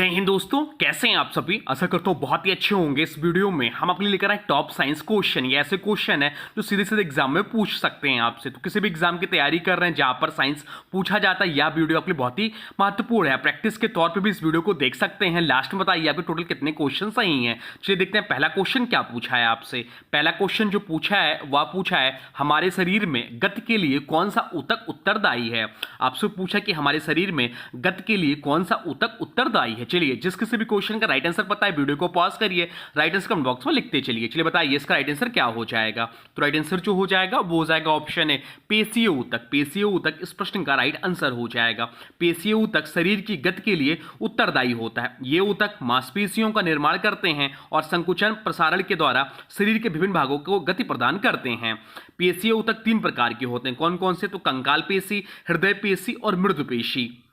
जय हिंद दोस्तों, कैसे हैं आप सभी। आशा करता हूँ बहुत ही अच्छे होंगे। इस वीडियो में हम अपने लेकर आए टॉप साइंस क्वेश्चन। ये ऐसे क्वेश्चन है जो सीधे सीधे एग्जाम में पूछ सकते हैं आपसे। तो किसी भी एग्जाम की तैयारी कर रहे हैं जहां पर साइंस पूछा जाता है, यह वीडियो आपके लिए बहुत ही महत्वपूर्ण है। प्रैक्टिस के तौर पर भी इस वीडियो को देख सकते हैं। लास्ट में बताइए आपके टोटल कितने क्वेश्चन सही हैं। चलिए देखते हैं पहला क्वेश्चन क्या पूछा है आपसे। पहला क्वेश्चन जो पूछा है वह पूछा है हमारे शरीर में गति के लिए कौन सा ऊतक उत्तरदायी है। आपसे पूछा कि हमारे शरीर में गति के लिए कौन सा ऊतक उत्तरदायी है। चलिए जिस किसी भी क्वेश्चन का राइट आंसर पता है वीडियो को पॉज करिए, राइट आंसर कमेंट बॉक्स में लिखते चलिए। चलिए बताइए इसका राइट आंसर क्या हो जाएगा। तो राइट आंसर जो हो जाएगा वो हो जाएगा ऑप्शन है पेशीय ऊतक। पेशीय ऊतक इस प्रश्न का राइट आंसर हो जाएगा। पेशीय ऊतक शरीर की गति के लिए उत्तरदायी होता है। ये ऊतक मांसपेशियों का निर्माण करते हैं और संकुचन प्रसारण के द्वारा शरीर के विभिन्न भागों को गति प्रदान करते हैं। पेशीय ऊतक तीन प्रकार के होते हैं। कौन कौन से? तो कंकाल पेशी, हृदय पेशी और मृदु पेशी।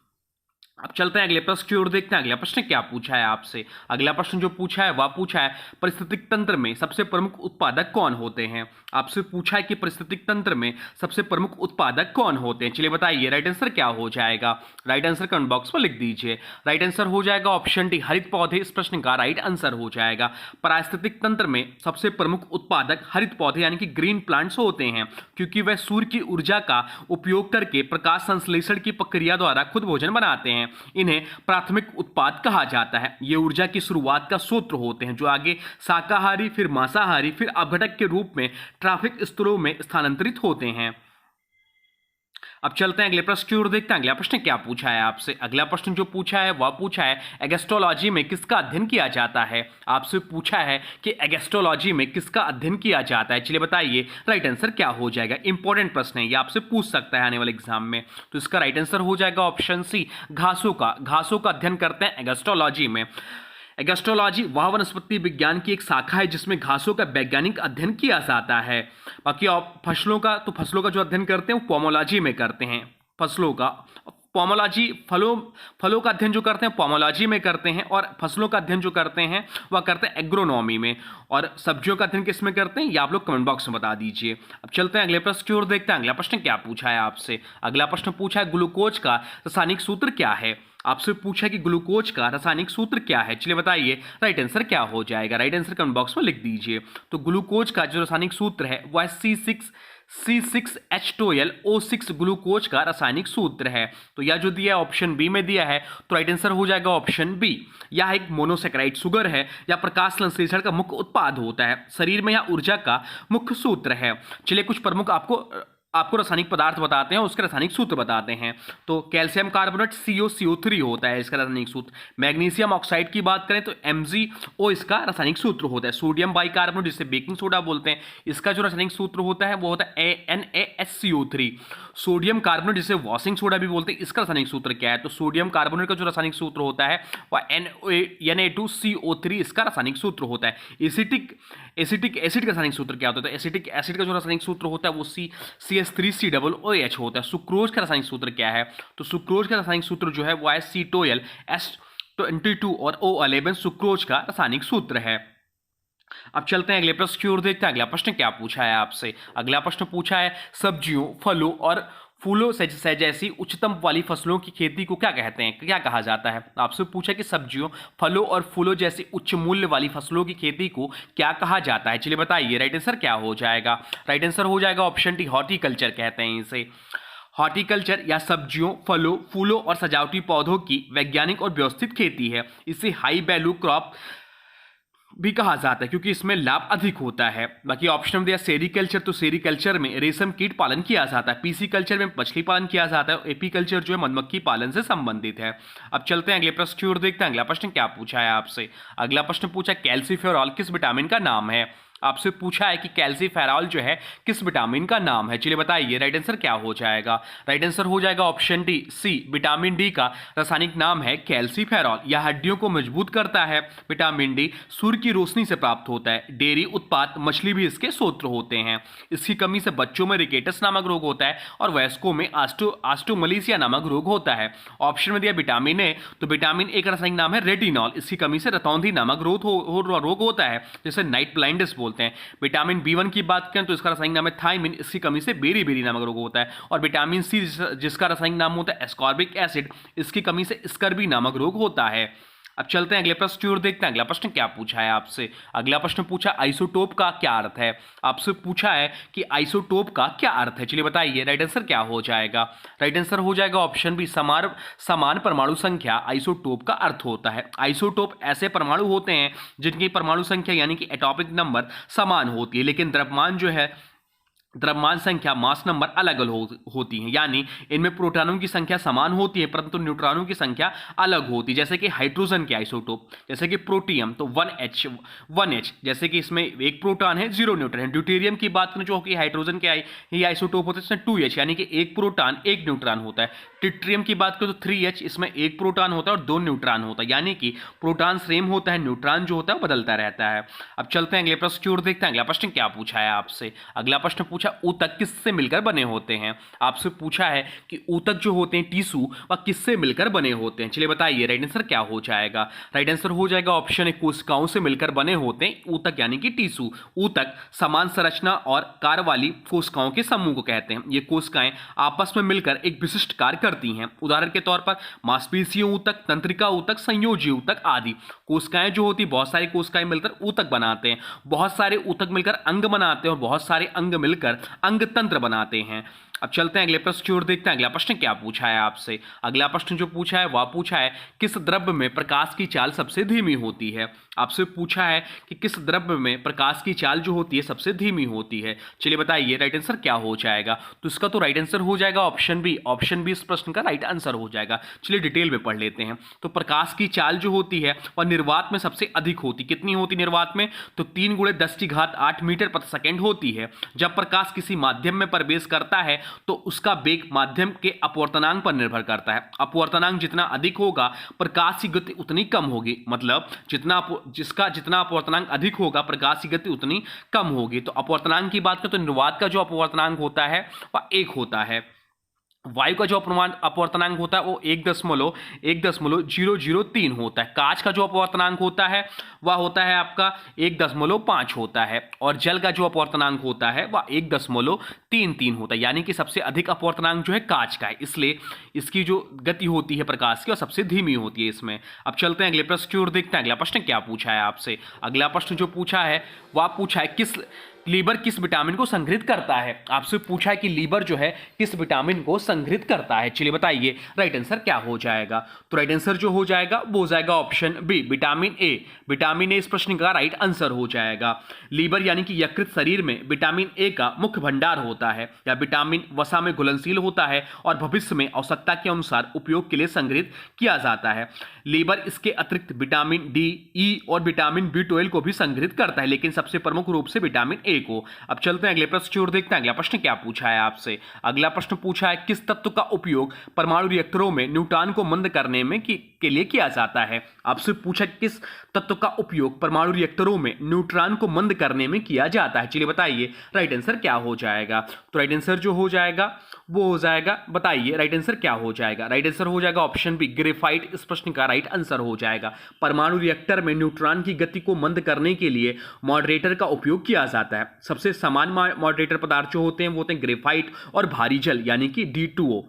अब चलते हैं अगले प्रश्न की ओर, देखते हैं अगला प्रश्न क्या पूछा है आपसे। अगला प्रश्न जो पूछा है वह पूछा है पारिस्थितिक तंत्र में सबसे प्रमुख उत्पादक कौन होते हैं। आपसे पूछा है कि पारिस्थितिक तंत्र में सबसे प्रमुख उत्पादक कौन होते हैं। चलिए बताइए राइट आंसर क्या हो जाएगा। राइट आंसर कमेंट बॉक्स में लिख दीजिए। राइट आंसर हो जाएगा ऑप्शन डी हरित पौधे। इस प्रश्न का राइट आंसर हो जाएगा। पारिस्थितिक तंत्र में सबसे प्रमुख उत्पादक हरित पौधे यानी कि ग्रीन प्लांट्स होते हैं, क्योंकि वह सूर्य की ऊर्जा का उपयोग करके प्रकाश संश्लेषण की प्रक्रिया द्वारा खुद भोजन बनाते हैं। इन्हें प्राथमिक उत्पाद कहा जाता है। ये ऊर्जा की शुरुआत का स्रोत होते हैं जो आगे शाकाहारी, फिर मांसाहारी, फिर अपघटक के रूप में ट्रैफिक स्तरों में स्थानांतरित होते हैं। अब चलते हैं अगले प्रश्न की ओर, देखते हैं अगला प्रश्न क्या पूछा है आपसे। अगला प्रश्न जो पूछा है वह पूछा है एगेस्ट्रोलॉजी में किसका अध्ययन किया जाता है। आपसे पूछा है कि एगेस्ट्रोलॉजी में किसका अध्ययन किया जाता है। चलिए बताइए राइट आंसर क्या हो जाएगा। इंपॉर्टेंट प्रश्न है, ये आपसे पूछ सकता है आने वाले एग्जाम में। तो इसका राइट आंसर हो जाएगा ऑप्शन सी घासों का। घासों का अध्ययन करते हैं एगेस्ट्रोलॉजी में। एगेस्ट्रोलॉजी वह वनस्पति विज्ञान की एक शाखा है जिसमें घासों का वैज्ञानिक अध्ययन किया जाता है। बाकी फसलों का, तो फसलों का जो अध्ययन करते हैं वो पोमोलॉजी में करते हैं। फसलों का पोमोलॉजी, फलों का अध्ययन जो करते हैं पोमोलॉजी में करते हैं, और फसलों का अध्ययन जो करते हैं वह करते हैं एग्रोनॉमी में। और सब्जियों का अध्ययन किस में करते हैं ये आप लोग कमेंट बॉक्स में बता दीजिए। अब चलते हैं अगले प्रश्न की ओर, देखते हैं अगला प्रश्न क्या पूछा है आपसे। अगला प्रश्न पूछा है ग्लूकोज का रासायनिक सूत्र क्या है। आपसे पूछा कि ग्लूकोज का रासायनिक सूत्र क्या है। चलिए बताइए राइट आंसर क्या हो जाएगा। राइट आंसर कमेंट बॉक्स में लिख दीजिए। तो ग्लूकोज का जो रासायनिक सूत्र है वह C6H12O6 ग्लूकोज का रासायनिक सूत्र है। तो यह जो दिया है ऑप्शन बी में दिया है, तो राइट आंसर हो जाएगा ऑप्शन बी। यह एक मोनोसेकेराइड शुगर है या प्रकाश संश्लेषण का मुख्य उत्पाद होता है। शरीर में यह ऊर्जा का मुख्य सूत्र है। चलिए कुछ प्रमुख आपको रासायनिक पदार्थ बताते हैं, उसके रासायनिक सूत्र बताते हैं। तो कैल्शियम कार्बोनेट CuCO3 होता है इसका रासायनिक सूत्र। मैग्नीशियम ऑक्साइड की बात करें तो MgO इसका रासायनिक सूत्र होता है। सोडियम बाइकार्बोनेट जिसे बेकिंग सोडा बोलते हैं, इसका जो रासायनिक सूत्र होता है वो होता है NaHCO3। सोडियम कार्बोनेट जिसे वॉशिंग सोडा भी बोलते हैं, इसका रासायनिक सूत्र क्या है? तो सोडियम कार्बोनेट का जो रासायनिक सूत्र होता है वह Na2CO3 इसका रासायनिक सूत्र होता है। एसिटिक एसिड का रासायनिक सूत्र क्या होता है? तो एसिटिक एसिड का जो रासायनिक सूत्र होता है वो CH3COOH होता है। सुक्रोज का रासायनिक सूत्र क्या है? तो सुक्रोज का रासायनिक सूत्र जो है वो है C12S22 और O11 सुक्रोज का रासायनिक सूत्र है। अब चलते हैं अगले प्रश्न की ओर, देखते हैं अगला प्रश्न क्या पूछा है आपसे। अगला प्रश्न पूछा है सब्जियों, फलों और फूलों से जैसी उच्चतम वाली फसलों की खेती को क्या कहते हैं, क्या कहा जाता है। आपसे पूछा कि सब्जियों, फलों और फूलों जैसी उच्च मूल्य वाली फसलों की खेती को क्या कहा जाता है। चलिए बताइए राइट आंसर क्या हो जाएगा। राइट आंसर हो जाएगा ऑप्शन डी हॉर्टिकल्चर कहते हैं इसे। हॉर्टिकल्चर या सब्जियों, फलों, फूलों और सजावटी पौधों की वैज्ञानिक और व्यवस्थित खेती है। इसे हाई वैल्यू क्रॉप भी कहा जाता है क्योंकि इसमें लाभ अधिक होता है। बाकी ऑप्शन में दिया सेरीकल्चर, तो सेरीकल्चर में रेशम कीट पालन किया जाता है। पीसी कल्चर में मछली पालन किया जाता है। एपी कल्चर जो है मधुमक्खी पालन से संबंधित है। अब चलते हैं अगले प्रश्न की ओर, देखते हैं अगला प्रश्न क्या पूछा है आपसे। अगला प्रश्न पूछा कैल्सीफेरॉल किस विटामिन का नाम है। आपसे पूछा है कि कैल्सीफेरॉल जो है किस विटामिन का नाम है। चलिए बताइए राइट आंसर क्या हो जाएगा। राइट आंसर हो जाएगा option D C vitamin D का रासायनिक नाम है कैल्सीफेरॉल। यह हड्डियों को मजबूत करता है। विटामिन डी सूर्य की रोशनी से प्राप्त होता है। डेयरी उत्पाद, मछली भी इसके स्रोत होते हैं। इसकी कमी से बच्चों में रिकेटस नामक रोग होता है और वयस्कों में ऑस्टियोमलेशिया नामक रोग होता है। ऑप्शन में दिया विटामिन ए, तो विटामिन ए का रासायनिक नाम है रेटिनॉल। इसकी कमी से रतौंधी नामक रोग होता है जिसे नाइट ब्लाइंडनेस बोलते हैं। विटामिन B1 की बात करें तो इसका रासायनिक नाम है थायमिन। इसकी कमी से बेरी नामक रोग होता है। और विटामिन सी जिसका रासायनिक नाम होता है एस्कॉर्बिक एसिड, इसकी कमी से स्कर्वी नामक रोग होता है। अब चलते हैं अगले प्रश्न की ओर, देखते हैं अगला प्रश्न क्या पूछा है आपसे। अगला प्रश्न पूछा आइसोटोप का क्या अर्थ है। आपसे पूछा है कि आइसोटोप का क्या अर्थ है, चलिए बताइए राइट आंसर क्या हो जाएगा। राइट आंसर हो जाएगा ऑप्शन बी, समान परमाणु संख्या आइसोटोप का अर्थ होता है। आइसोटोप ऐसे परमाणु होते हैं जिनकी परमाणु संख्या यानी कि एटॉमिक नंबर समान होती है, लेकिन द्रव्यमान जो है, द्रव्यमान संख्या मास नंबर अलग अलग होती है। यानी इनमें प्रोटॉनों की संख्या समान होती है परंतु न्यूट्रॉनों की संख्या अलग होती है। जैसे कि हाइड्रोजन के आइसोटोप, जैसे कि प्रोटियम तो 1H, जैसे कि इसमें एक प्रोटॉन है 0 न्यूट्रॉन है। ड्यूटेरियम की बात करें जो कि हाइड्रोजन के ही आइसोटोप होते हैं, इसमें 2H यानी कि एक प्रोटॉन एक न्यूट्रॉन होता है। ट्रिटियम की बात करें तो 3H, इसमें एक प्रोटॉन होता है और 2 न्यूट्रॉन होता है। यानी कि प्रोटॉन सेम होता है, न्यूट्रॉन जो होता है बदलता रहता है। अब चलते हैं अगले प्रश्न की ओर, देखते हैं अगला प्रश्न क्या पूछा है आपसे। अगला प्रश्न पूछा ऊतक किससे मिलकर बने होते हैं। आपसे पूछा है कि ऊतक जो होते हैं टिश्यू वह किससे मिलकर बने होते हैं, चलिए बताइए राइट आंसर क्या हो जाएगा। राइट आंसर हो जाएगा ऑप्शन ए, कोशिकाओं से मिलकर बने होते हैं ऊतक यानी कि टिश्यू। ऊतक समान संरचना और कार्य वाली कोशिकाओं के समूह को कहते हैं। ये कोशिकाएं आपस में मिलकर एक विशिष्ट कार्य करती हैं। उदाहरण के तौर पर मांसपेशीय ऊतक, तंत्रिका ऊतक, संयोजी ऊतक आदि। कोशिकाएं जो होती, बहुत सारी कोशिकाएं मिलकर ऊतक बनाते हैं, बहुत सारे ऊतक मिलकर अंग बनाते हैं और बहुत सारे अंग मिलकर अंग तंत्र बनाते हैं। अब चलते हैं अगले प्रश्न की ओर, देखते हैं अगला प्रश्न क्या पूछा है आपसे। अगला प्रश्न जो पूछा है वह पूछा है किस द्रव्य में प्रकाश की चाल सबसे धीमी होती है। आपसे पूछा है कि किस द्रव्य में प्रकाश की चाल जो होती है सबसे धीमी होती है, चलिए बताइए राइट आंसर क्या हो जाएगा। तो इसका तो राइट आंसर हो जाएगा ऑप्शन बी। ऑप्शन बी इस प्रश्न का राइट आंसर हो जाएगा। चलिए डिटेल में पढ़ लेते हैं। तो प्रकाश की चाल जो होती है वह निर्वात में सबसे अधिक होती, कितनी होती निर्वात में, तो 3 × 10⁸ मीटर प्रति सेकंड होती है। जब प्रकाश किसी माध्यम में प्रवेश करता है तो उसका वेग माध्यम के अपवर्तनांक पर निर्भर करता है। अपवर्तनांक जितना अधिक होगा प्रकाश की गति उतनी कम होगी, मतलब जितना अपवर्तनांक अधिक होगा प्रकाश की गति उतनी कम होगी। तो अपवर्तनांक की बात करें तो निर्वात का जो अपवर्तनांक होता है वह 1 होता है। वायु का जो अपवर्तनांक होता है वो 1.003 होता है। कांच का जो अपवर्तनांक होता है वह होता है आपका 1.5 होता है और जल का जो अपवर्तनांक होता है वह 1.33 होता है। यानी कि सबसे अधिक अपवर्तनांक जो है कांच का है, इसलिए इसकी जो गति होती है प्रकाश की वह सबसे धीमी होती है इसमें। अब चलते हैं अगले प्रश्न की ओर, देखते हैं अगला प्रश्न क्या पूछा है आपसे। अगला प्रश्न जो पूछा है वह पूछा है लीवर किस विटामिन को संग्रहित करता है। आपसे पूछा है कि लीवर जो है किस विटामिन को संग्रहित करता है, चलिए बताइए राइट आंसर क्या हो जाएगा। तो राइट आंसर जो हो जाएगा वो हो जाएगा option B, vitamin A. Vitamin A इस प्रश्न का राइट आंसर हो जाएगा। लीवर यानी कि यकृत शरीर में विटामिन ए का मुख्य भंडार होता है या विटामिन वसा में घुलनशील होता है और भविष्य में आवश्यकता के अनुसार उपयोग के लिए संग्रहित किया जाता है। लीवर इसके अतिरिक्त विटामिन डी, ई और विटामिन B12 को भी संग्रहित करता है, लेकिन सबसे प्रमुख रूप से विटामिन ए को। अब चलते हैं अगले प्रश्न की ओर, देखते हैं अगला प्रश्न क्या पूछा है आपसे। अगला प्रश्न पूछा है किस तत्व का उपयोग परमाणु रिएक्टरों में न्यूट्रॉन को मंद करने में के लिए किया जाता है। आपसे पूछा किस तत्व का उपयोग परमाणु रिएक्टरों में न्यूट्रॉन को मंद करने में किया जाता है, चलिए बताइए राइट आंसर क्या हो जाएगा। तो राइट आंसर जो हो जाएगा वो हो जाएगा, बताइए राइट आंसर क्या हो जाएगा। राइट आंसर हो जाएगा ऑप्शन बी, ग्रेफाइट इस प्रश्न का राइट आंसर हो जाएगा। परमाणु रिएक्टर में न्यूट्रॉन की गति को मंद करने के लिए मॉडरेटर का उपयोग किया जाता है। सबसे समान मॉडरेटर पदार्थ जो होते हैं वो होते हैं ग्रेफाइट और भारी जल यानी कि D2O।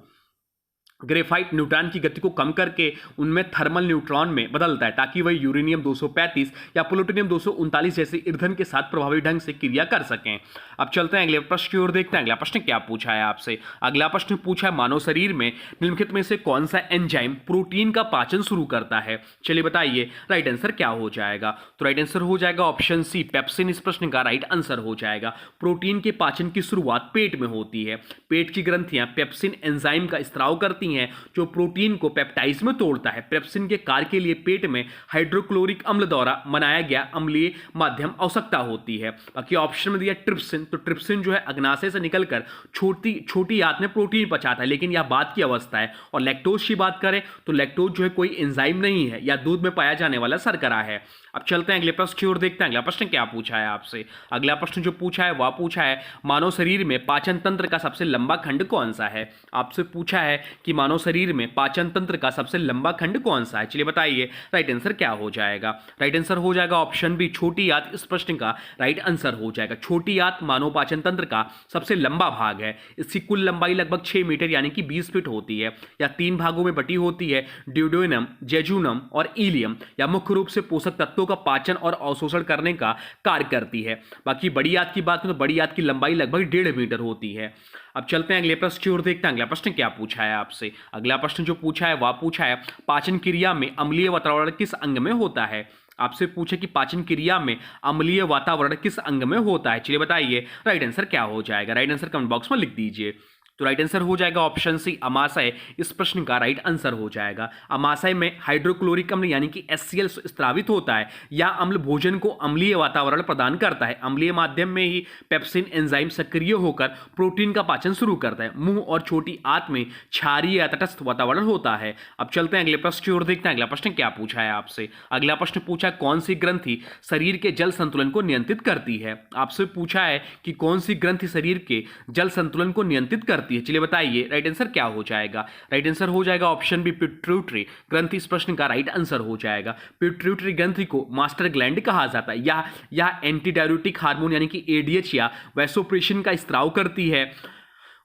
ग्रेफाइट न्यूट्रॉन की गति को कम करके उनमें थर्मल न्यूट्रॉन में बदलता है ताकि वह यूरेनियम 235 या प्लूटोनियम 239 जैसे ईंधन के साथ प्रभावी ढंग से क्रिया कर सकें। अब चलते हैं अगले प्रश्न की ओर, देखते हैं अगला प्रश्न क्या पूछा है आपसे। अगला प्रश्न पूछा है मानव शरीर में निम्नलिखित में से कौन सा एंजाइम प्रोटीन का पाचन शुरू करता है, चलिए बताइए राइट आंसर क्या हो जाएगा। तो राइट आंसर हो जाएगा ऑप्शन सी, पेप्सिन इस प्रश्न का राइट आंसर हो जाएगा। प्रोटीन के पाचन की शुरुआत पेट में होती है। पेट की ग्रंथियां पेप्सिन एंजाइम का स्त्राव करती हैं जो प्रोटीन को पेप्टाइड्स में तोड़ता है। पेप्सिन के कार्य के लिए पेट में हाइड्रोक्लोरिक अम्ल द्वारा बनाया गया अम्लीय माध्यम आवश्यकता होती है। बाकी ऑप्शन में दिया ट्रिप्सिन, तो ट्रिप्सिन जो है अग्नाशय से निकलकर छोटी आंत में प्रोटीन पचाता है, लेकिन यह बाद की अवस्था है। और लैक्टोज की बात करें तो लैक्टोज जो है कोई एंजाइम नहीं है या दूध में पाया जाने वाला शर्करा है। अब चलते हैं अगले प्रश्न की ओर, देखते हैं अगला प्रश्न क्या पूछा है आपसे। अगला प्रश्न जो पूछा है वह पूछा है मानव शरीर में पाचन तंत्र का सबसे लंबा खंड कौन सा है। आपसे पूछा है कि कि मानव शरीर में पाचन तंत्र का सबसे लंबा खंड कौन सा है? चलिए बताइए राइट आंसर क्या हो जाएगा। राइट आंसर हो जाएगा ऑप्शन बी, छोटी आंत। इस प्रश्न का राइट आंसर हो जाएगा छोटी आंत मानव पाचन तंत्र का सबसे लंबा भाग है। इसकी कुल लंबाई लगभग 6 मीटर यानी कि 20 फीट होती है, या 3 भागों में बटी होती है, ड्यूडेनम, जेजुनम और इलियम, या मुख्य रूप से पोषक तत्वों का पाचन और अवशोषण करने का कार्य करती है। बाकी बड़ी आंत की बात करें तो बड़ी आंत की लंबाई लगभग 1.5 मीटर होती है। अब चलते हैं अगले प्रश्न की ओर, देखते हैं अगला प्रश्न क्या पूछा है आपसे। अगला प्रश्न जो पूछा है वह पूछा है पाचन क्रिया में अम्लीय वातावरण किस अंग में होता है? आपसे पूछे कि पाचन क्रिया में अम्लीय वातावरण किस अंग में होता है? चलिए बताइए राइट आंसर क्या हो जाएगा। राइट आंसर कमेंट बॉक्स में लिख दीजिए। तो राइट आंसर हो जाएगा ऑप्शन सी, अमाशय। इस प्रश्न का राइट आंसर हो जाएगा। अमाशय में हाइड्रोक्लोरिक अम्ल यानी कि HCl स्रावित होता है। यह अम्ल भोजन को अम्लीय वातावरण प्रदान करता है। अम्लीय माध्यम में ही पेप्सिन एंजाइम सक्रिय होकर प्रोटीन का पाचन शुरू करता है। मुंह और छोटी आंत में क्षारीय या तटस्थ वातावरण होता है। अब चलते हैं अगले प्रश्न की ओर, देखते हैं अगला प्रश्न क्या पूछा है आपसे। अगला प्रश्न पूछा कौन सी ग्रंथि शरीर के जल संतुलन को नियंत्रित करती है? आपसे पूछा है कि कौन सी ग्रंथि शरीर के जल संतुलन को नियंत्रित करती है। चलिए बताइए राइट आंसर क्या हो जाएगा। राइट आंसर हो जाएगा ऑप्शन बी, पिट्यूटरी ग्रंथि। इस प्रश्न का राइट आंसर हो जाएगा। पिट्यूटरी ग्रंथि को मास्टर ग्लैंड कहा जाता है। यह एंटी डाययूरेटिक हार्मोन यानी कि ADH या वैसोप्रेसिन का स्त्राव करती है।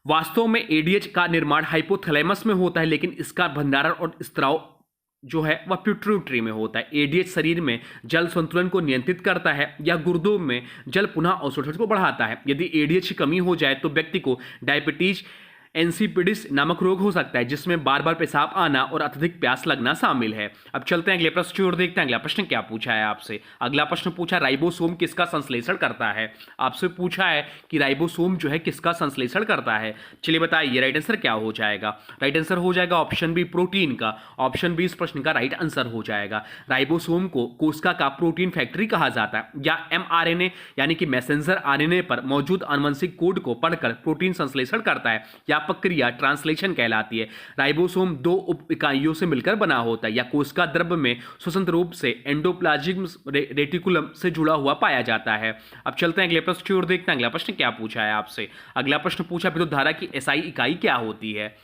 वास्तव में ADH का निर्माण हाइपोथैलेमस में होता है, लेकिन इसका भंडारण और स्त्राव जो है वह पिट्यूटरी में होता है। ADH शरीर में जल संतुलन को नियंत्रित करता है या गुर्दों में जल पुनः अवशोषण को बढ़ाता है। यदि ADH की कमी हो जाए तो व्यक्ति को डायबिटीज एंसीपिडिस नामक रोग हो सकता है, जिसमें बार बार पेशाब आना और अत्यधिक प्यास लगना शामिल है। अब चलते हैं अगले प्रश्न की ओर, देखते हैं अगला प्रश्न क्या पूछा है आपसे। अगला प्रश्न पूछा राइबोसोम किसका संश्लेषण करता है? आपसे पूछा है कि राइबोसोम जो है किसका संश्लेषण करता है। चलिए बताइए राइट आंसर क्या हो जाएगा। राइट आंसर हो जाएगा ऑप्शन बी, प्रोटीन का। ऑप्शन बी इस प्रश्न का राइट आंसर हो जाएगा। राइबोसोम को कोशिका का प्रोटीन फैक्ट्री कहा जाता है, या mRNA यानी कि मैसेंजर RNA पर मौजूद आनुवंशिक कोड को पढ़कर प्रोटीन संश्लेषण करता है, या प्रक्रिया ट्रांसलेशन कहलाती है। राइबोसोम 2 उप इकाइयों से मिलकर बना होता है, या कोशिका द्रव्य में स्वतंत्र रूप से एंडोप्लाज्मिक रेटिकुलम से जुड़ा हुआ पाया जाता है। अब चलते हैं अगले प्रश्न की ओर, देखते हैं अगला प्रश्न क्या पूछा है आपसे। अगला प्रश्न पूछा विद्युत धारा की SI इकाई क्या होती है?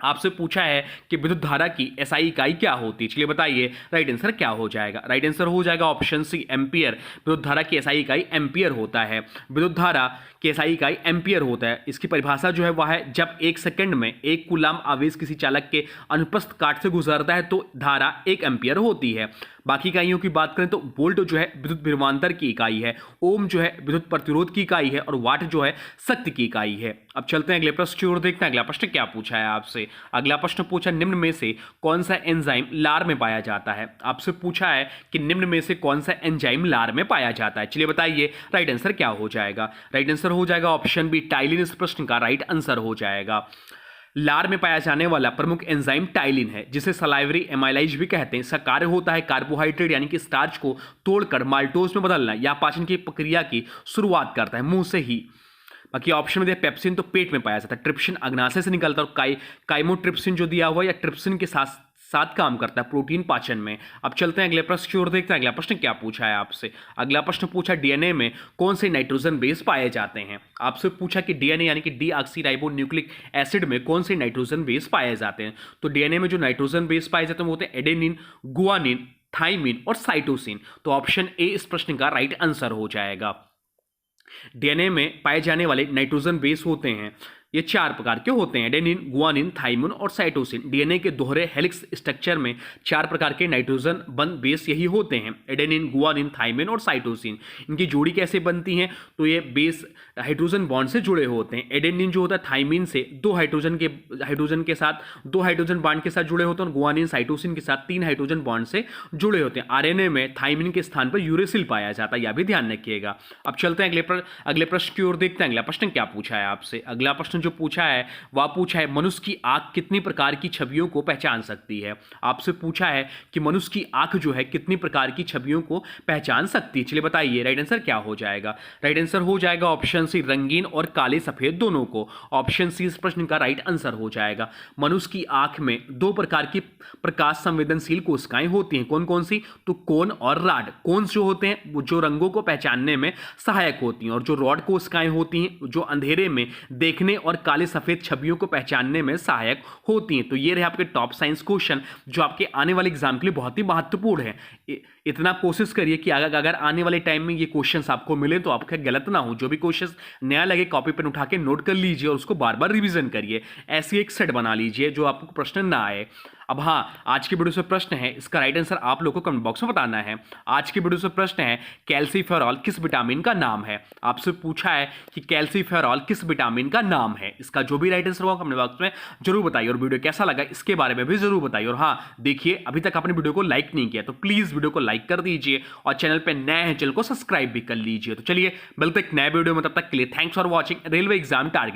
आपसे पूछा है कि विद्युत धारा की SI इकाई क्या होती है। चलिए बताइए राइट आंसर क्या हो जाएगा। राइट आंसर हो जाएगा ऑप्शन सी, एम्पियर। विद्युत धारा की SI इकाई एम्पियर होता है। विद्युत धारा की SI इकाई एम्पियर होता है। इसकी परिभाषा जो है वह है जब 1 सेकंड में 1 कूलाम आवेश किसी चालक के अनुप्रस्थ काट से गुजरता है तो धारा 1 एम्पियर होती है। बाकी इकाइयों की बात करें तो वोल्ट जो है विद्युत विभवांतर की इकाई है, ओम जो है विद्युत प्रतिरोध की इकाई है, और वाट जो है शक्ति की इकाई है। अब चलते हैं अगले प्रश्न की ओर, देखते हैं अगला प्रश्न क्या पूछा है आपसे। अगला प्रश्न पूछा निम्न में से कौन सा एंजाइम लार में पाया जाता है? आपसे पूछा है कि निम्न में से कौन सा एंजाइम लार में पाया जाता है। चलिए बताइए राइट आंसर क्या हो जाएगा। राइट आंसर हो जाएगा ऑप्शन बी, टाइलिन। इस प्रश्न का राइट आंसर हो जाएगा। लार में पाया जाने वाला प्रमुख एंजाइम टाइलिन है, जिसे सलाइवरी एमाइलाइज भी कहते हैं। इसका कार्य होता है कार्बोहाइड्रेट यानी कि स्टार्च को तोड़कर माल्टोज में बदलना, या पाचन की प्रक्रिया की शुरुआत करता है मुंह से ही। बाकी ऑप्शन में दिया पेप्सिन तो पेट में पाया जाता है, ट्रिप्सिन अग्नाशय से निकलता है, और काइमोट्रिप्सिन जो दिया हुआ है या ट्रिप्सिन के साथ काम करता है प्रोटीन पाचन में। अब चलते हैं अगले प्रश्न की ओर, देखते हैं अगला प्रश्न क्या पूछा है आपसे। अगला प्रश्न पूछा डीएनए में कौन से नाइट्रोजन बेस पाए जाते हैं? आपसे पूछा कि डीएनए यानी कि डीऑक्सीराइबोन्यूक्लिक एसिड में कौन से नाइट्रोजन बेस पाए जाते हैं। तो डीएनए में जो नाइट्रोजन बेस पाए जाते हैं वो होते हैं एडेनिन, गुआनिन, थाइमिन और साइटोसिन। तो ऑप्शन ए इस प्रश्न का राइट आंसर हो जाएगा। डीएनए में पाए जाने वाले नाइट्रोजन बेस होते हैं, ये 4 प्रकार के होते हैं, एडेनिन, गुआनिन, थाइमिन और साइटोसिन। डीएनए के दोहरे हेलिक्स स्ट्रक्चर में 4 प्रकार के नाइट्रोजन बंद बेस यही होते हैं, एडेनिन, गुआनिन, थाइमिन और साइटोसिन। इनकी जोड़ी कैसे बनती है? तो ये बेस हाइड्रोजन बॉन्ड से जुड़े होते हैं। एडेनिन जो होता है थाइमिन से 2 हाइड्रोजन के साथ 2 हाइड्रोजन बॉन्ड के साथ जुड़े होते हैं, और गुआनिन साइटोसिन के साथ 3 हाइड्रोजन बॉन्ड से जुड़े होते हैं। आरएनए में थाइमिन के स्थान पर यूरेसिल पाया जाता है, यह भी ध्यान रखिएगा। अब चलते हैं अगले प्रश्न की ओर, देखते हैं अगला प्रश्न क्या पूछा है आपसे। अगला प्रश्न जो पूछा है वह पूछा है मनुष्य की आंख कितनी प्रकार की छवियों को पहचान सकती है। आपसे पूछा है कि मनुष्य की आंख जो है कितनी प्रकार की छवियों को पहचान सकती है। चलिए बताइए राइट आंसर क्या हो जाएगा। राइट आंसर हो जाएगा ऑप्शन सी, रंगीन और काले सफेद दोनों को। ऑप्शन सी इस प्रश्न का राइट आंसर हो जाएगा। मनुष्य की आंख में 2 प्रकार की प्रकाश संवेदनशील कोशिकाएं होती हैं। कौन कौन सी? तो कोन और रॉड। कोन्स जो होते हैं वो जो रंगों को पहचानने में सहायक होती हैं, और जो रॉड कोशिकाएं होती हैं जो अंधेरे में देखने और और काले सफ़ेद छवियों को पहचानने में सहायक होती हैं। तो ये रहे आपके टॉप साइंस क्वेश्चन जो आपके आने वाले एग्जाम के लिए बहुत ही महत्वपूर्ण है। इतना कोशिश करिए कि अगर आने वाले टाइम में ये क्वेश्चंस आपको मिले तो आपका गलत ना हो। जो भी क्वेश्चंस नया लगे कॉपी पेन उठा के नोट कर लीजिए और उसको बार बार रिवीजन करिए। ऐसी एक सेट बना लीजिए जो आपको प्रश्न ना आए। अब हाँ, आज की वीडियो से प्रश्न है, इसका राइट आंसर आप लोगों को कमेंट बॉक्स में बताना है। आज की वीडियो से प्रश्न है, कैल्सीफेरॉल किस विटामिन का नाम है? आपसे पूछा है कि कैल्सीफेरॉल किस विटामिन का नाम है। इसका जो भी राइट आंसर होगा कमेंट बॉक्स में जरूर बताइए और वीडियो कैसा लगा इसके बारे में भी जरूर बताइए। और हाँ देखिए, अभी तक आपने वीडियो को लाइक नहीं किया तो प्लीज वीडियो को लाइक कर दीजिए और चैनल पर नए हैं चैनल को सब्सक्राइब भी कर लीजिए। तो चलिए मिलते एक नए वीडियो में, तब तक के लिए thanks for watching railway exam target.